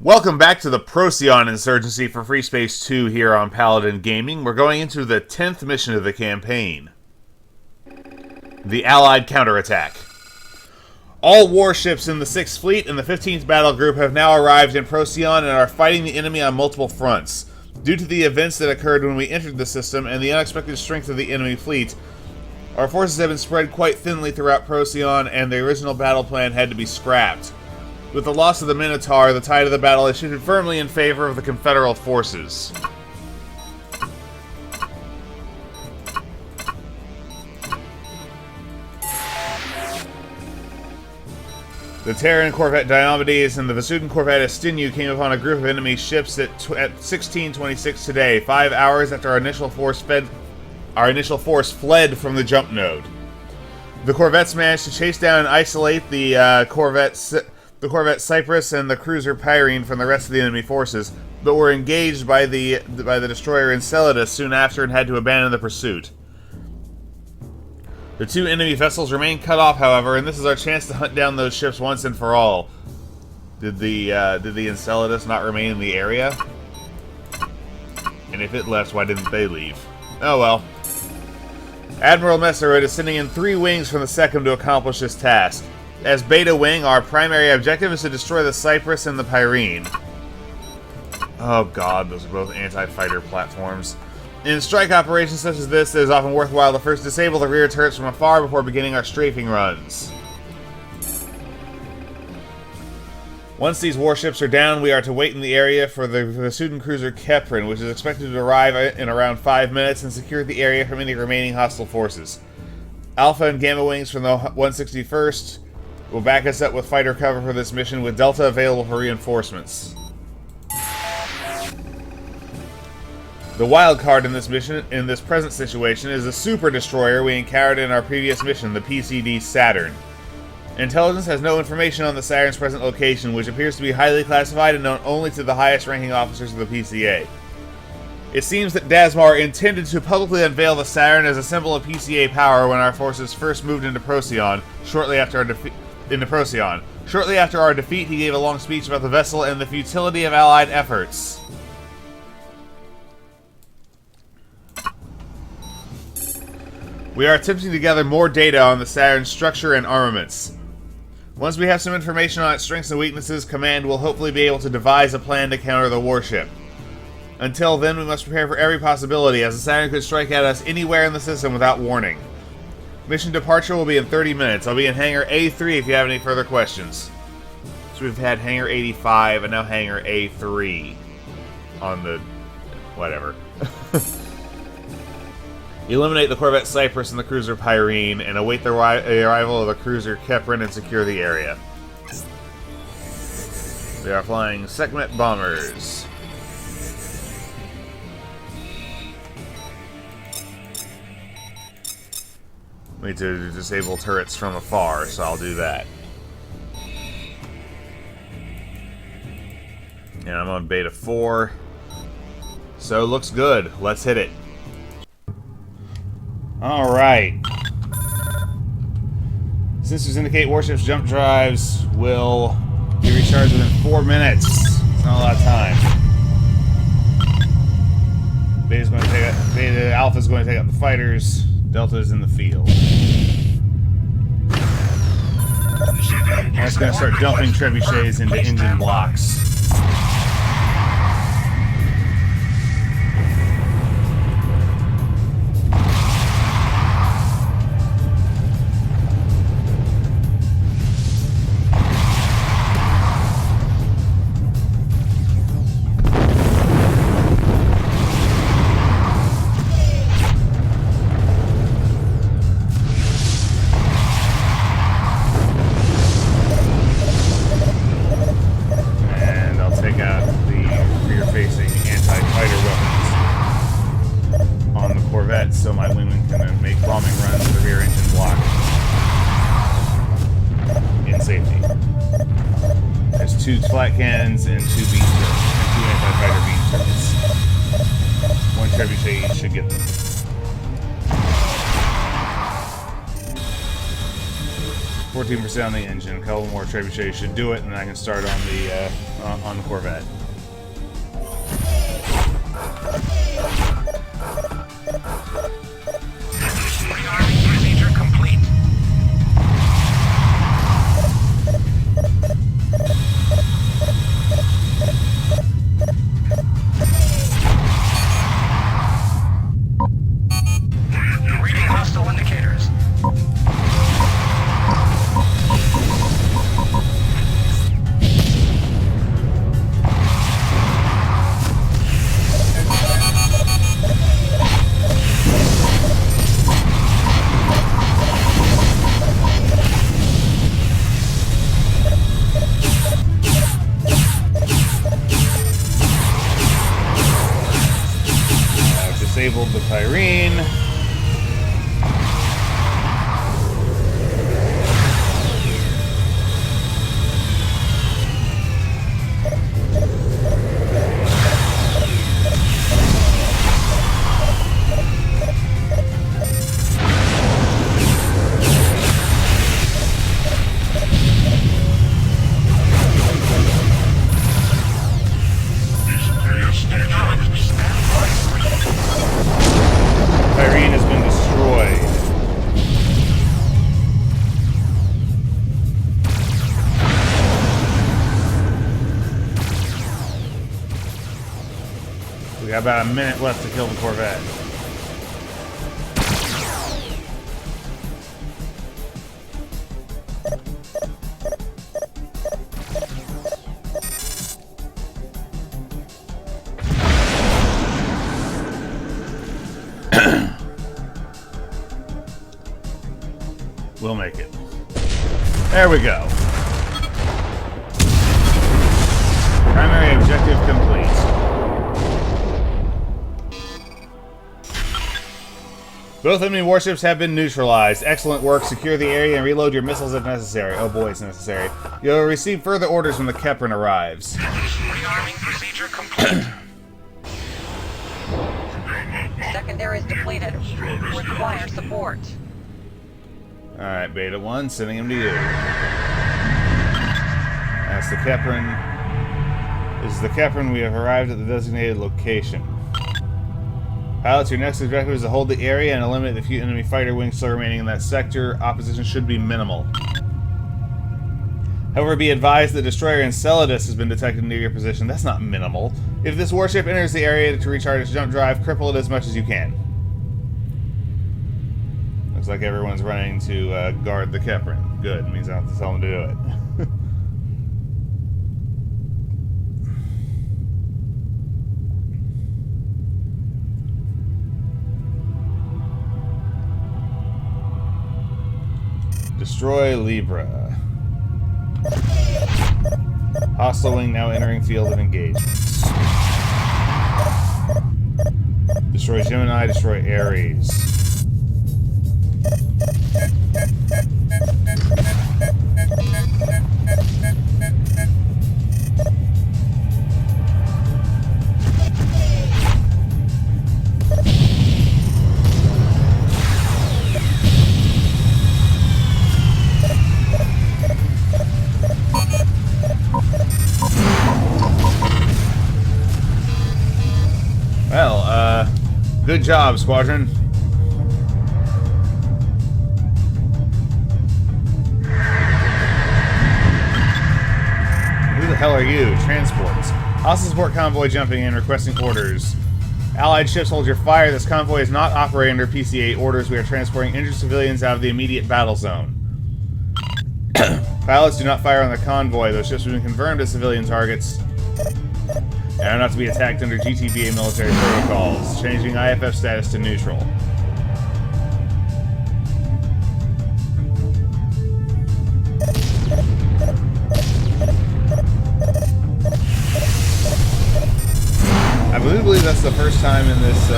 Welcome back to the Procyon Insurgency for Freespace 2 here on Paladin Gaming. We're going into the 10th mission of the campaign. The Allied Counterattack. All warships in the 6th Fleet and the 15th Battle Group have now arrived in Procyon and are fighting the enemy on multiple fronts. Due to the events that occurred when we entered the system and the unexpected strength of the enemy fleet, our forces have been spread quite thinly throughout Procyon and the original battle plan had to be scrapped. With the loss of the Minotaur, the tide of the battle is shifted firmly in favor of the Confederal forces. The Terran corvette Diomedes and the Vasudan corvette Estinu came upon a group of enemy ships at 16:26 today, 5 hours after our initial force fled from the jump node. The corvettes managed to chase down and isolate the corvette Cypris and the cruiser Pirene from the rest of the enemy forces, but were engaged by the destroyer Escalated soon after and had to abandon the pursuit. The two enemy vessels remain cut off, however, and this is our chance to hunt down those ships once and for all. Did the Enceladus not remain in the area? And if it left, why didn't they leave? Oh well. Admiral Messerud is sending in 3 wings from the second to accomplish this task. As Beta Wing, our primary objective is to destroy the Cypris and the Pirene. Oh god, those are both anti-fighter platforms. In strike operations such as this, it is often worthwhile to first disable the rear turrets from afar before beginning our strafing runs. Once these warships are down, we are to wait in the area for the Vasudan cruiser Pirene, which is expected to arrive in around 5 minutes and secure the area from any remaining hostile forces. Alpha and Gamma Wings from the 161st will back us up with fighter cover for this mission, with Delta available for reinforcements. The wild card in this mission, in this present situation, is the superdestroyer we encountered in our previous mission, the PCD Saturn. Intelligence has no information on the Saturn's present location, which appears to be highly classified and known only to the highest-ranking officers of the PCA. It seems that Dasmar intended to publicly unveil the Saturn as a symbol of PCA power when our forces first moved into Procyon, shortly after our defeat. Shortly after our defeat, he gave a long speech about the vessel and the futility of Allied efforts. We are attempting to gather more data on the Saturn's structure and armaments. Once we have some information on its strengths and weaknesses, Command will hopefully be able to devise a plan to counter the warship. Until then, we must prepare for every possibility, as the Saturn could strike at us anywhere in the system without warning. Mission departure will be in 30 minutes. I'll be in Hangar A3 if you have any further questions. So we've had Hangar 85 and now Hangar A3 on the... whatever. Eliminate the corvette Cypris and the cruiser Pirene and await the arrival of the cruiser Pirene and secure the area. They are flying Sekhmet bombers. We need to disable turrets from afar, so I'll do that. And I'm on Beta 4. So, looks good. Let's hit it. Alright. Sensors indicate warships' jump drives will be recharged within 4 minutes. It's not a lot of time. Beta Alpha's going to take out the fighters. Delta is in the field. I'm just going to start dumping trebuchets into engine blocks. So my wingman can then make bombing runs to the rear engine block in safety. There's 2 flat cannons and 2 beam turrets, and 2 anti-fighter beam turrets. 1 trebuchet each should get them. 14% on the engine. A couple more trebuchets should do it, and then I can start on the corvette. Rearming procedure complete. Reading hostile indicators. Disabled the Pirene. Pirene has been destroyed. We got about a minute left to kill the corvette. We'll make it. There we go. Primary objective complete. Both enemy warships have been neutralized. Excellent work. Secure the area and reload your missiles if necessary. Oh boy, it's necessary. You'll receive further orders when the Capron arrives. Rearming procedure complete. Secondaries depleted. Require support. Alright, Beta 1, sending him to you. That's the Capron. This is the Capron. We have arrived at the designated location. Pilots, your next objective is to hold the area and eliminate the few enemy fighter wings still remaining in that sector. Opposition should be minimal. However, be advised the destroyer Enceladus has been detected near your position. That's not minimal. If this warship enters the area to recharge its jump drive, cripple it as much as you can. Looks like everyone's running to guard the Capron. Good. It means I don't have to tell them to do it. Destroy Libra. Hostile wing now entering field of engagement. Destroy Gemini, destroy Ares. Well, good job, Squadron. Who the hell are you? Transports. Hostile support convoy jumping in, requesting orders. Allied ships, hold your fire. This convoy is not operating under PCA orders. We are transporting injured civilians out of the immediate battle zone. Pilots, do not fire on the convoy. Those ships have been confirmed as civilian targets and are not to be attacked under GTD military protocols. Changing IFF status to neutral. I believe that's the first time in this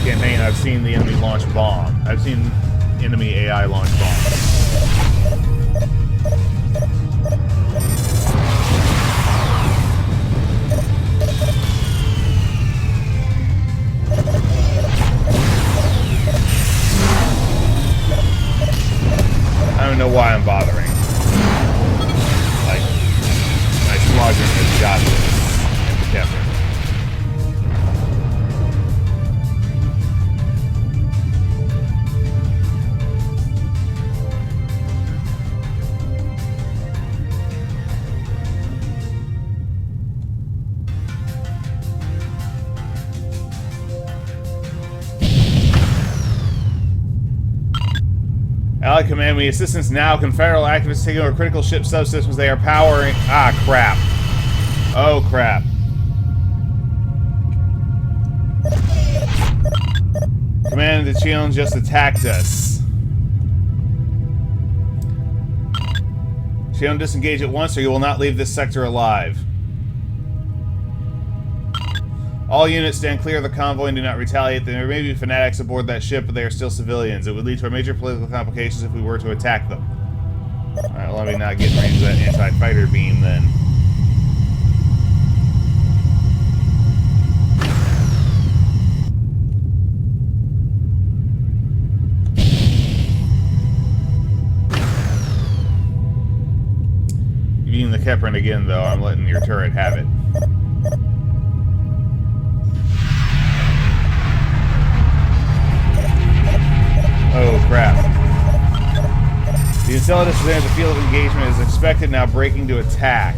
campaign I've seen the enemy launch bomb. I've seen enemy AI launch bombs. I don't know why I'm bothering. got this. And the captain. Allied command, we need assistance now. Confederal activists taking over critical ship subsystems. They are powering. Ah, crap. Oh, crap. Command, the Chion just attacked us. Chion, disengage at once or you will not leave this sector alive. All units stand clear of the convoy and do not retaliate. There may be fanatics aboard that ship, but they are still civilians. It would lead to major political complications if we were to attack them. Alright, let me not get in range of that anti-fighter beam then. You beam the Keprin again, though. I'm letting your turret have it. Oh, crap. The Enceladus is entering the field of engagement is expected, now breaking to attack.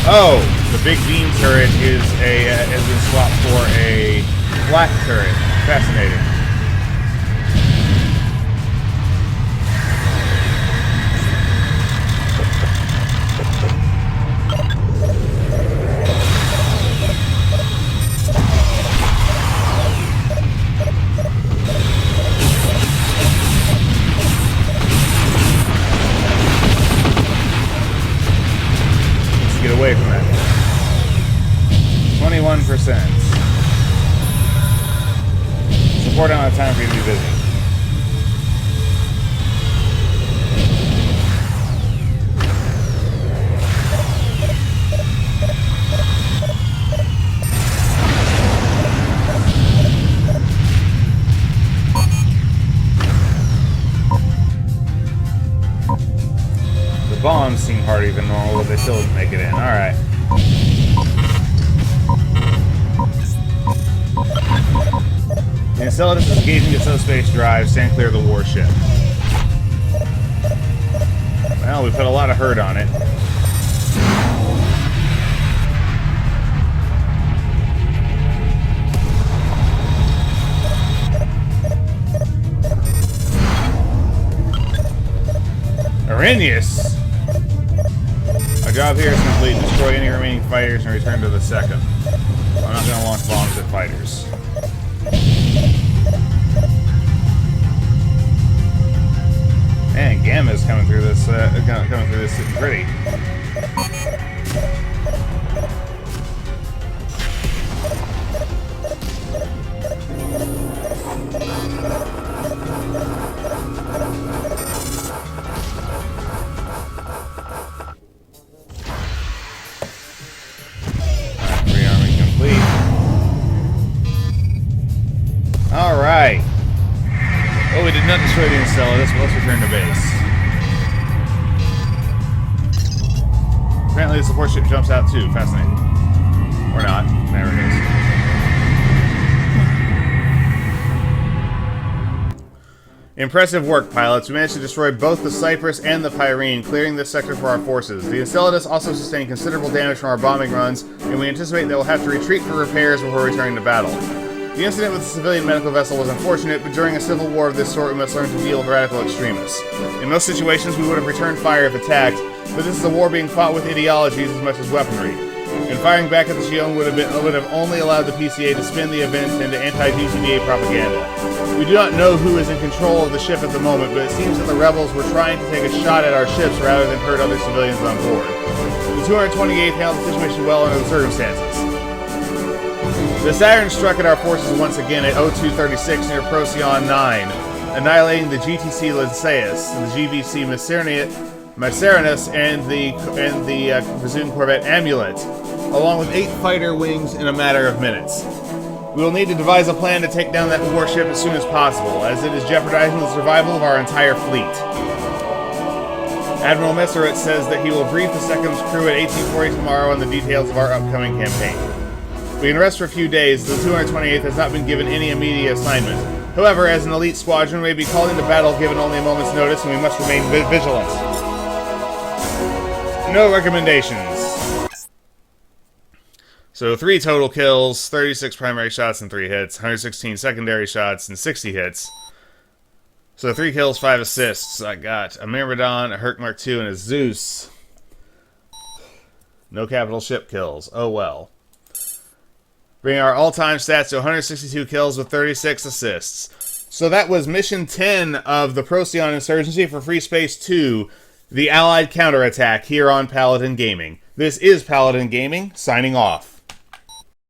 Oh! The big beam turret is has been swapped for a black turret. Fascinating. Let's get away from that. 21%. Support on time for you to be busy. The bombs seem harder than normal, but they still didn't make it in. Alright. The Enceladus is engaging its subspace drive. Stand clear of the warship. Well, we put a lot of hurt on it. Arrhenius! Our job here is complete. Destroy any remaining fighters and return to the second. I'm not going to launch bombs at fighters. Man, Gamma's coming through this sitting pretty. Rearming complete. Alright. Well, we did not destroy the Enceladus, but let's return to base. Apparently the support ship jumps out too. Fascinating. Or not. There it is. Impressive work, pilots. We managed to destroy both the Cypris and the Pirene, clearing this sector for our forces. The Enceladus also sustained considerable damage from our bombing runs, and we anticipate that we'll have to retreat for repairs before returning to battle. The incident with the civilian medical vessel was unfortunate, but during a civil war of this sort, we must learn to deal with radical extremists. In most situations, we would have returned fire if attacked, but this is a war being fought with ideologies as much as weaponry. And firing back at the Chion would have only allowed the PCA to spin the event into anti-GTD propaganda. We do not know who is in control of the ship at the moment, but it seems that the rebels were trying to take a shot at our ships rather than hurt other civilians on board. The 228th handled the situation well under the circumstances. The Saturn struck at our forces once again at 0236 near Procyon 9. annihilating the GTC Lycaeus, the GVC Macerinus, and the Presumed Corvette Amulet, along with 8 fighter wings in a matter of minutes. We will need to devise a plan to take down that warship as soon as possible, as it is jeopardizing the survival of our entire fleet. Admiral Messeret says that he will brief the Second's crew at 1840 tomorrow on the details of our upcoming campaign. We can rest for a few days, the 228th has not been given any immediate assignment. However, as an elite squadron, we may be called into battle given only a moment's notice, and we must remain vigilant. No recommendations. So 3 total kills, 36 primary shots and 3 hits, 116 secondary shots and 60 hits. So 3 kills, 5 assists. I got a Myrmidon, a Herc Mark II, and a Zeus. No capital ship kills. Oh well. Bringing our all-time stats to 162 kills with 36 assists. So that was Mission 10 of the Procyon Insurgency for Freespace 2, the Allied Counterattack here on Paladin Gaming. This is Paladin Gaming, signing off.